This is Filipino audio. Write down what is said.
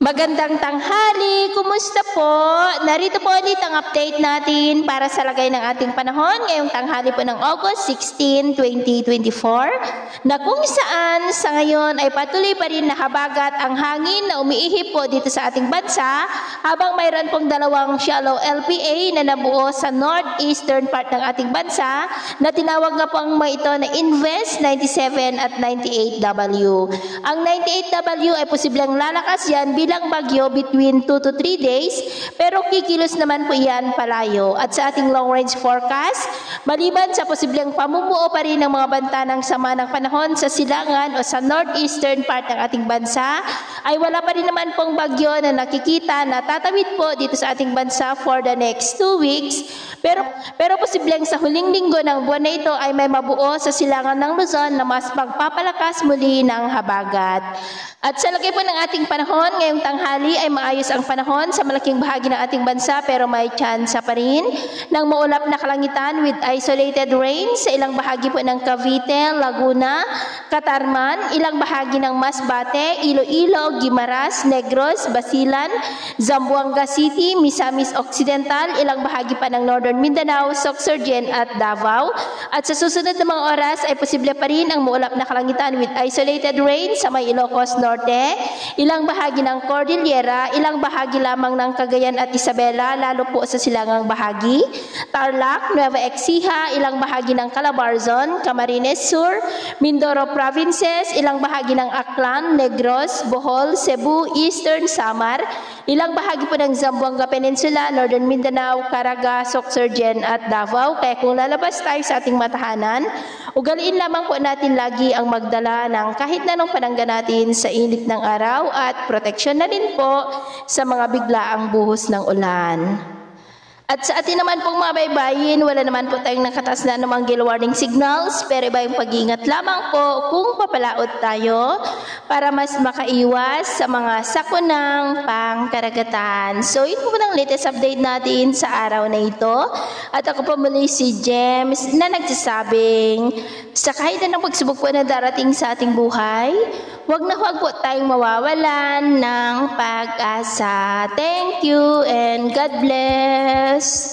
Magandang tanghali! Kumusta po? Narito po ulit ang update natin para sa lagay ng ating panahon ngayong tanghali po ng August 16, 2024 na kung saan sa ngayon ay patuloy pa rin nakabagat ang hangin na umiihip po dito sa ating bansa habang mayroon pong dalawang shallow LPA na nabuo sa northeastern part ng ating bansa na tinawag nga po ang mga ito na Invest 97 at 98W. Ang 98W ay posibleng lalakas yan bilang bagyo between 2 to 3 days pero kikilos naman po yan palayo. At sa ating long range forecast, maliban sa posibleng pamumuo pa rin ng mga banta ng sama ng panahon sa silangan o sa northeastern part ng ating bansa, ay wala pa rin naman pong bagyo na nakikita na tatawid po dito sa ating bansa for the next 2 weeks. Pero posibleng sa huling linggo ng buwan na ito ay may mabuo sa silangan ng Luzon na mas magpapalakas muli ng habagat. At sa lagay po ng ating panahon, ngayong tanghali ay maayos ang panahon sa malaking bahagi ng ating bansa pero may tsansa pa rin ng maulap na kalangitan with isolated rain sa ilang bahagi po ng Cavite, Laguna, Catarman, ilang bahagi ng Masbate, Iloilo, Guimaras, Negros, Basilan, Zamboanga City, Misamis Occidental, ilang bahagi pa ng Northern Mindanao, Sorsogon at Davao. At sa susunod na mga oras ay posible pa rin ang maulap na kalangitan with isolated rain sa may Ilocos Norte, ilang bahagi ng Cordillera, ilang bahagi lamang ng Cagayan at Isabela, lalo po sa silangang bahagi, Tarlac, Nueva Ecija, ilang bahagi ng Calabarzon, Camarines Sur, Mindoro Provinces, ilang bahagi ng Aklan, Negros, Bohol, Cebu, Eastern Samar, ilang bahagi po ng Zamboanga Peninsula, Northern Mindanao, Caraga, Sorsogon at Davao. Kaya kung lalabas tayo sa ating matahanan, ugaliin lamang po natin lagi ang magdala ng kahit na nung panangga natin sa init ng araw at proteksyon na din po sa mga biglaang buhos ng ulan. At sa atin naman pong mga baybayin, wala naman po tayong nakataas na anumang gale warning signals, pero iba yung pag-iingat lamang po kung papalaot tayo para mas makaiwas sa mga sakunang pangkaragatan. So yun po ang latest update natin sa araw na ito. At ako po muli si James na nagsasabing sa kahit anong pagsubok po na darating sa ating buhay, huwag po tayong mawawalan ng pag-asa. Thank you and God bless.